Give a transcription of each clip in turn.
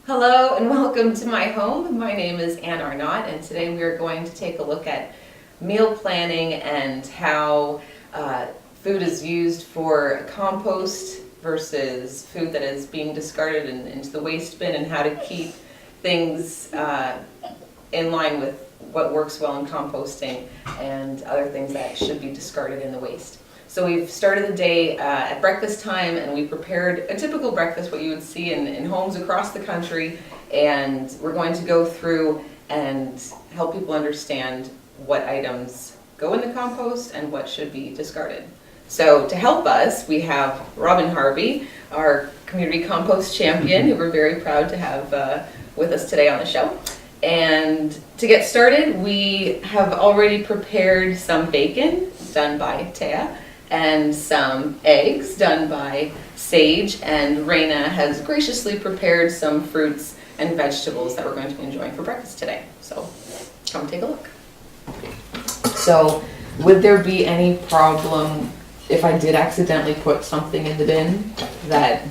Hello and welcome to my home. My name is Ann Arnott, and today we are going to take a look at meal planning and how food is used for compost versus food that is being discarded into the waste bin, and how to keep things in line with what works well in composting and other things that should be discarded in the waste. So we've started the day at breakfast time, and we prepared a typical breakfast, what you would see in homes across the country, and we're going to go through and help people understand what items go in the compost and what should be discarded. So to help us, we have Robyn Harvey, our Community Compost Champion, who we're very proud to have with us today on the show. And to get started, we have already prepared some bacon done by TREA, and some eggs done by Sage, and Raina has graciously prepared some fruits and vegetables that we're going to be enjoying for breakfast today. So come take a look. So would there be any problem if I did accidentally put something in the bin that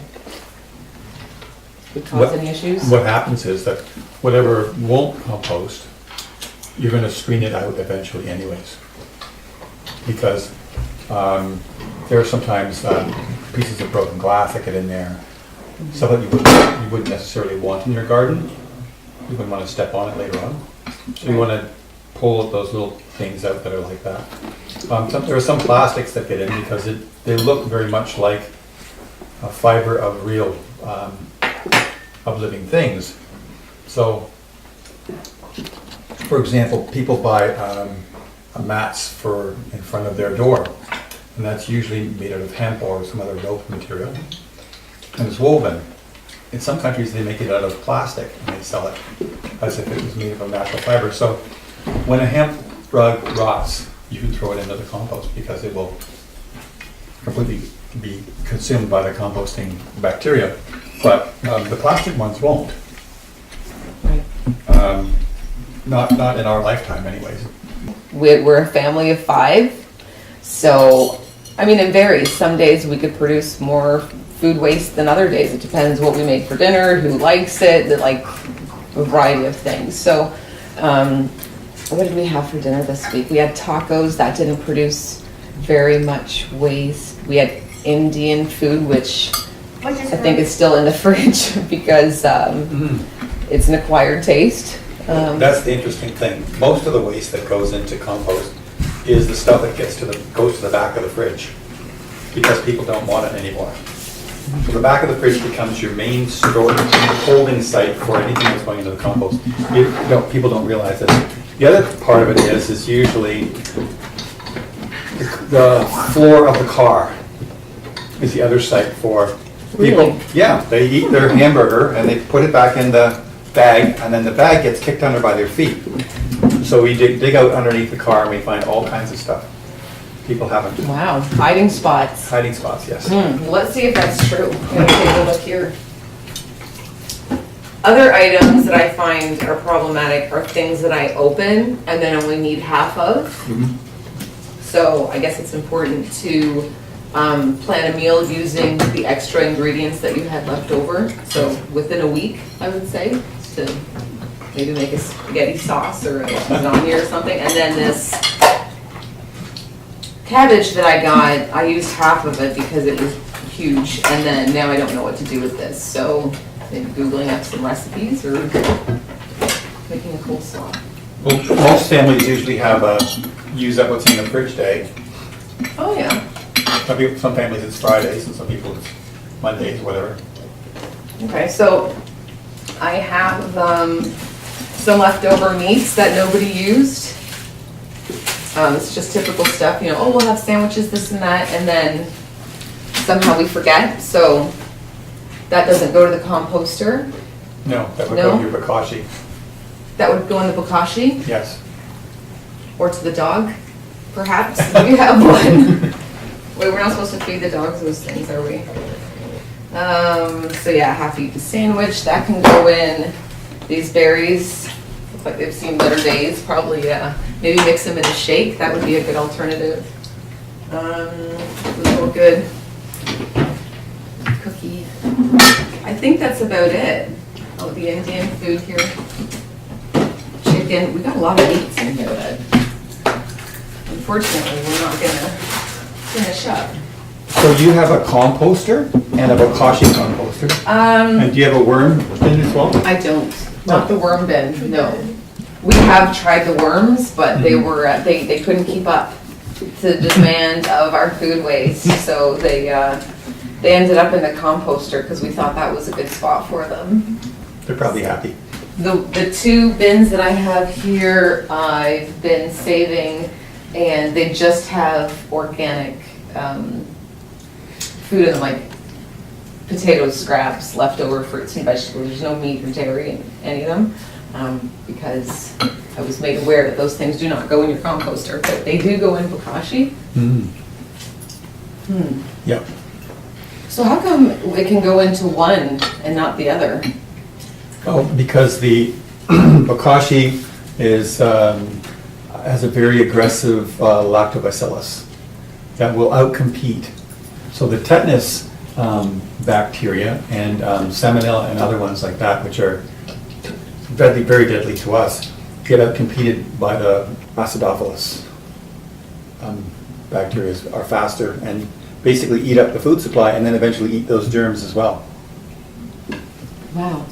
would cause any issues? What happens is that whatever won't compost, you're going to screen it out eventually anyways. Because there are sometimes pieces of broken glass that get in there, stuff that you wouldn't necessarily want in your garden. You wouldn't want to step on it later on. So you want to pull those little things out that are like that. There are some plastics that get in because they look very much like a fiber of real, of living things. So, for example, people buy mats in front of their door. And that's usually made out of hemp or some other rope material. And it's woven. In some countries they make it out of plastic and they sell it as if it was made of a natural fiber. So when a hemp rug rots, you can throw it into the compost because it will completely be consumed by the composting bacteria. But the plastic ones won't. Right. Not in our lifetime anyways. We're a family of 5, so I mean it varies. Some days we could produce more food waste than other days. It depends what we make for dinner, who likes it, like a variety of things. So what did we have for dinner this week? We had tacos. That didn't produce very much waste. We had Indian food, which I think is still in the fridge because it's an acquired taste. That's the interesting thing. Most of the waste that goes into compost is the stuff that goes to the back of the fridge because people don't want it anymore. So the back of the fridge becomes your main storage holding site for anything that's going into the compost. People don't realize that. The other part of it is usually the floor of the car is the other site for people. Really? Yeah, they eat their hamburger and they put it back in the bag, and then the bag gets kicked under by their feet. So we dig out underneath the car and we find all kinds of stuff. People haven't. Wow, hiding spots. Hiding spots, yes. Well, let's see if that's true. I'm gonna take a look here. Other items that I find are problematic are things that I open and then only need half of. So I guess it's important to plan a meal using the extra ingredients that you had left over. So within a week, I would say, to maybe make a spaghetti sauce or a lasagna or something. And then this cabbage that I got, I used half of it because it was huge, and then now I don't know what to do with this. So maybe Googling up some recipes or making a coleslaw. Well, most families usually use up what's in the fridge day. Oh yeah. Some families it's Fridays, and some people it's Mondays, whatever. Okay, so I have some leftover meats that nobody used. It's just typical stuff, we'll have sandwiches, this and that, and then somehow we forget, so that doesn't go to the composter. No, that would go to your bokashi. That would go in the bokashi, Yes. or to the dog, perhaps. We have one. Wait, we're not supposed to feed the dogs those things, are we? So yeah, half-eaten sandwich, that can go in. These berries, look like they've seen better days, probably maybe mix them in a shake, that would be a good alternative. Those look good. Cookie. I think that's about it. Oh, the Indian food here. Chicken. We got a lot of meats in here that unfortunately we're not gonna finish up. So you have a composter and a bokashi composter? And do you have a worm bin as well? I don't. Not the worm bin, no. We have tried the worms, but they were, they couldn't keep up to the demand of our food waste. So they ended up in the composter because we thought that was a good spot for them. They're probably happy. The two bins that I have here, I've been saving, and they just have organic food in them, like potato scraps, leftover fruits and vegetables. There's no meat or dairy in any of them, because I was made aware that those things do not go in your composter, but they do go in bokashi. Yep. So how come it can go into one and not the other? Oh, because the bokashi is has a very aggressive lactobacillus that will outcompete. So the tetanus bacteria and salmonella and other ones like that, which are very, very deadly to us, get outcompeted by the acidophilus bacteria are faster and basically eat up the food supply and then eventually eat those germs as well. Wow.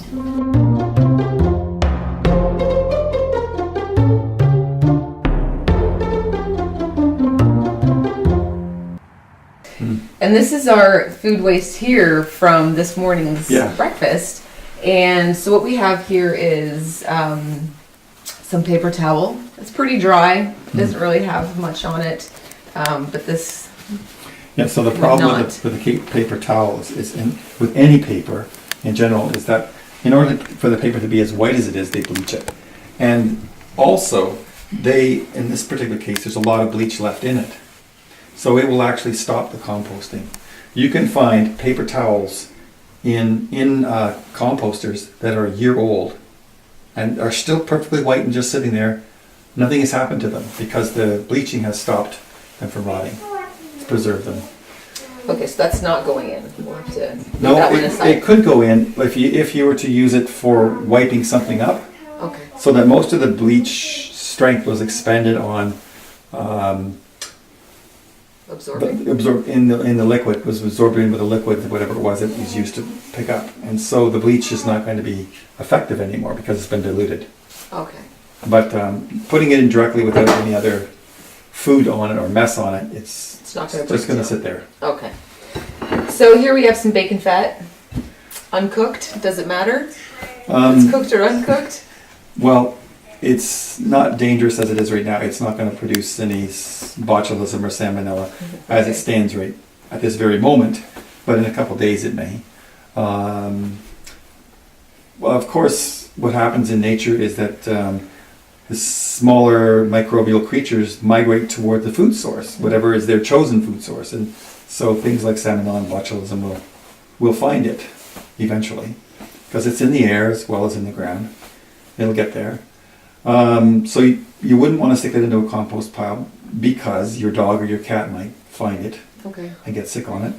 And this is our food waste here from this morning's breakfast. And so what we have here is some paper towel. It's pretty dry, doesn't really have much on it, but this so the problem with the paper towels is with any paper in general is that in order for the paper to be as white as it is, they bleach it. And also, in this particular case, there's a lot of bleach left in it. So it will actually stop the composting. You can find paper towels in composters that are a year old and are still perfectly white and just sitting there. Nothing has happened to them because the bleaching has stopped them from rotting. It's preserved them. Okay, so that's not going in. We'll have to leave No, that one aside. it could go in if you were to use it for wiping something up. Okay. So that most of the bleach strength was expended on Absorbing. in the liquid, was absorbed in with the liquid, whatever it was used to pick up. And so the bleach is not going to be effective anymore because it's been diluted. Okay. But putting it in directly without any other food on it or mess on it, it's not gonna just going to break sit there. Okay. So here we have some bacon fat, uncooked. Does it matter? It's cooked or uncooked? Well, it's not dangerous as it is right now. It's not going to produce any botulism or salmonella as it stands right at this very moment, but in a couple of days it may. Well, of course, what happens in nature is that the smaller microbial creatures migrate toward the food source, whatever is their chosen food source, and so things like salmonella and botulism will find it eventually, because it's in the air as well as in the ground. It'll get there. So you wouldn't want to stick it into a compost pile because your dog or your cat might find it and get sick on it.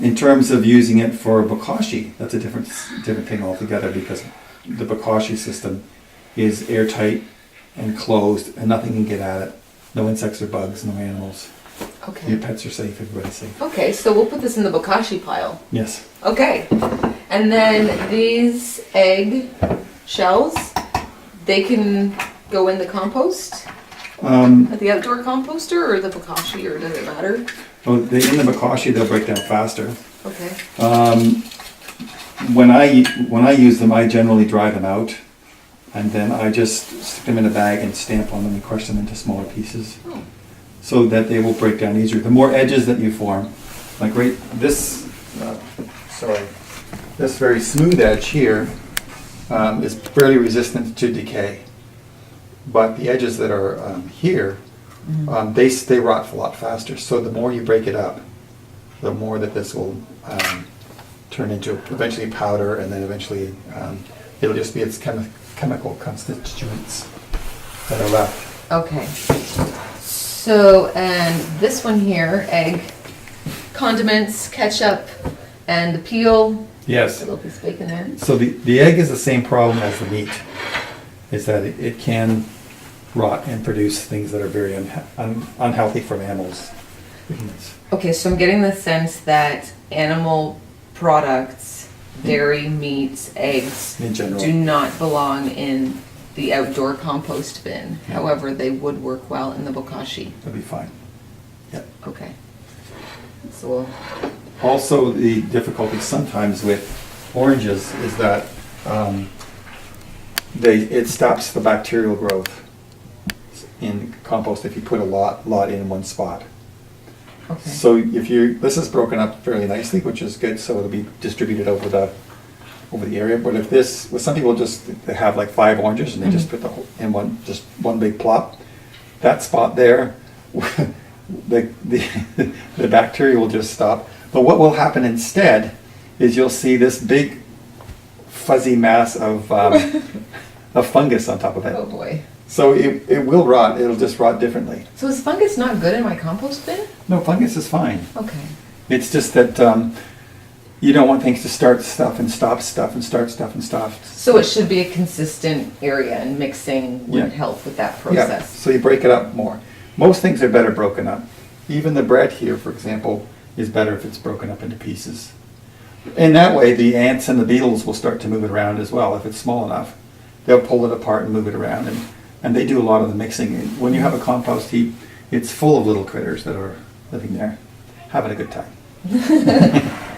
In terms of using it for bokashi, that's a different thing altogether because the bokashi system is airtight and closed and nothing can get at it. No insects or bugs, no animals. Okay. Your pets are safe, everybody's safe. Okay, so we'll put this in the bokashi pile. Yes. Okay. And then these egg shells, they can go in the compost? At the outdoor composter or the bokashi, or does it matter? Well, in the bokashi, they'll break down faster. Okay. When I use them, I generally dry them out, and then I just stick them in a bag and stamp on them and crush them into smaller pieces, so that they will break down easier. The more edges that you form, like this very smooth edge here is fairly resistant to decay, but the edges that are here, they rot a lot faster. So the more you break it up, the more that this will turn into eventually powder, and then eventually it'll just be its chemical constituents that are left. Okay. So, and this one here, egg, condiments, ketchup, And the peel, Yes. a little piece of bacon there. So the egg is the same problem as the meat, is that it can rot and produce things that are very unhealthy for mammals. Okay, so I'm getting the sense that animal products, dairy, meats, eggs, In general. do not belong in the outdoor compost bin. Yeah. However, they would work well in the bokashi. That'd be fine. Yep. Okay. So we'll, Also, the difficulty sometimes with oranges is that it stops the bacterial growth in compost if you put a lot in one spot. okay. So this is broken up fairly nicely, which is good, so it'll be distributed over the area. But some people they have like 5 oranges and they just put in one big plop. That spot there, the bacteria will just stop. But what will happen instead is you'll see this big fuzzy mass of fungus on top of it. Oh boy. So it will rot. It'll just rot differently. So is fungus not good in my compost bin? No, fungus is fine. Okay. It's just that you don't want things to start stuff and stop stuff and start stuff and stop. So it should be a consistent area, and mixing would Yeah. help with that Yeah, process. so you break it up more. Most things are better broken up. Even the bread here, for example, is better if it's broken up into pieces. In that way, the ants and the beetles will start to move it around as well. If it's small enough, they'll pull it apart and move it around. And they do a lot of the mixing. When you have a compost heap, it's full of little critters that are living there, having a good time.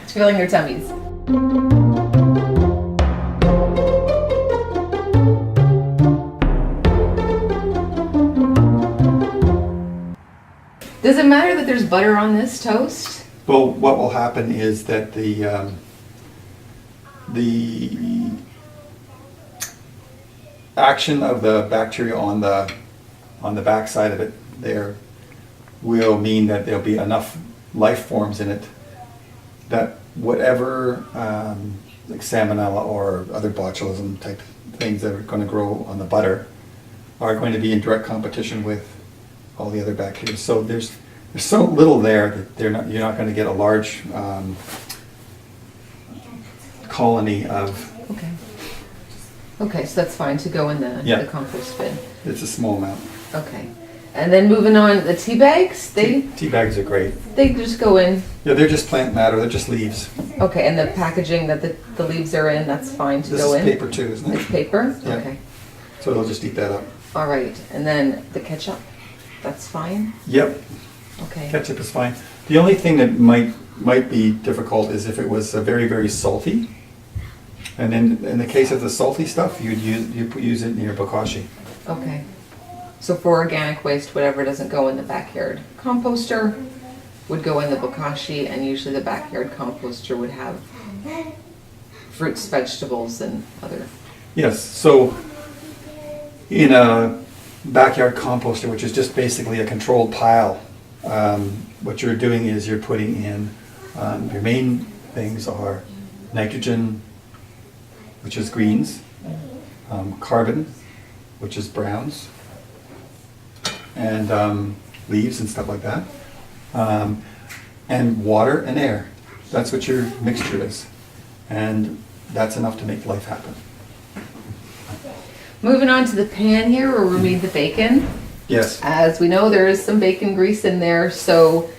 Filling their tummies. Does it matter that there's butter on this toast? Well, what will happen is that the action of the bacteria on the back side of it there will mean that there'll be enough life forms in it that whatever like salmonella or other botulism type things that are going to grow on the butter are going to be in direct competition with all the other bacteria. So there's so little there that you're not going to get a large colony of. Okay. Okay, so that's fine to go in the compost bin. It's a small amount. Okay. And then moving on, the tea bags, Tea bags are great. they just go in. Yeah, they're just plant matter. They're just leaves. Okay, and the packaging that the leaves are in, that's fine to This go is in? paper too, isn't It's it? paper? Yeah. Okay. So it'll just eat that up. All right, and then the ketchup, that's fine? Yep, Okay. ketchup is fine. The only thing that might be difficult is if it was very, very salty. And in the case of the salty stuff, you'd use it in your bokashi. Okay. So for organic waste, whatever doesn't go in the backyard composter would go in the bokashi, and usually the backyard composter would have fruits, vegetables, and other. Yes, so in a backyard composter, which is just basically a controlled pile, what you're doing is you're putting in, your main things are nitrogen, which is greens, carbon, which is browns, and leaves and stuff like that, and water and air. That's what your mixture is, and that's enough to make life happen. Moving on to the pan here where we made the bacon. Yes. As we know, there is some bacon grease in there, so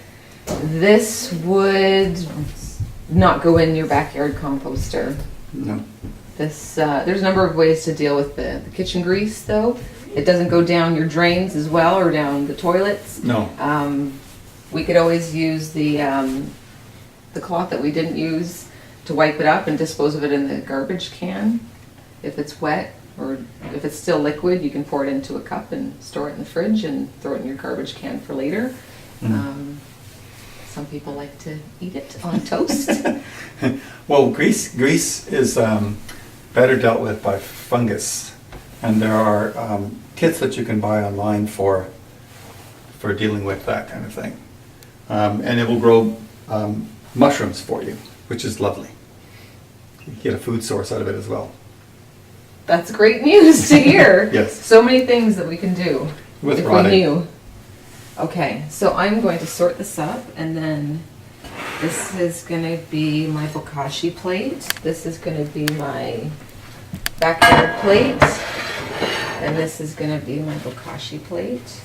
this would not go in your backyard composter. No. This there's a number of ways to deal with the kitchen grease, though. It doesn't go down your drains as well, or down the toilets. No. We could always use the cloth that we didn't use to wipe it up and dispose of it in the garbage can. If it's wet, or if it's still liquid, you can pour it into a cup and store it in the fridge and throw it in your garbage can for later. Mm. Some people like to eat it on toast. Well, grease is better dealt with by fungus, and there are kits that you can buy online for dealing with that kind of thing, and it will grow mushrooms for you, which is lovely. You get a food source out of it as well. That's great news to hear. Yes. So many things that we can do With if rotting. we knew. Okay, so I'm going to sort this up and then This is gonna be my bokashi plate. This is gonna be my backyard plate. And this is gonna be my bokashi plate.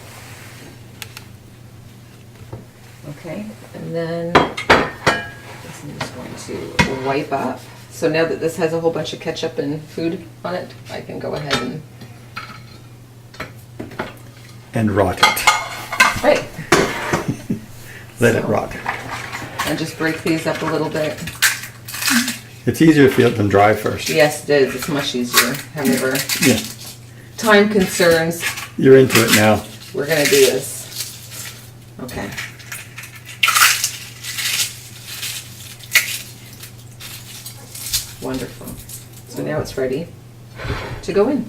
Okay, and then this I'm just going to wipe up. So now that this has a whole bunch of ketchup and food on it, I can go ahead And rot it. right, Let it rot. and just break these up a little bit. It's easier if you let them dry first. Yes, it is. It's much easier. However, Yeah. time concerns. You're into it now. We're gonna do this. Okay. Wonderful. So now it's ready to go in.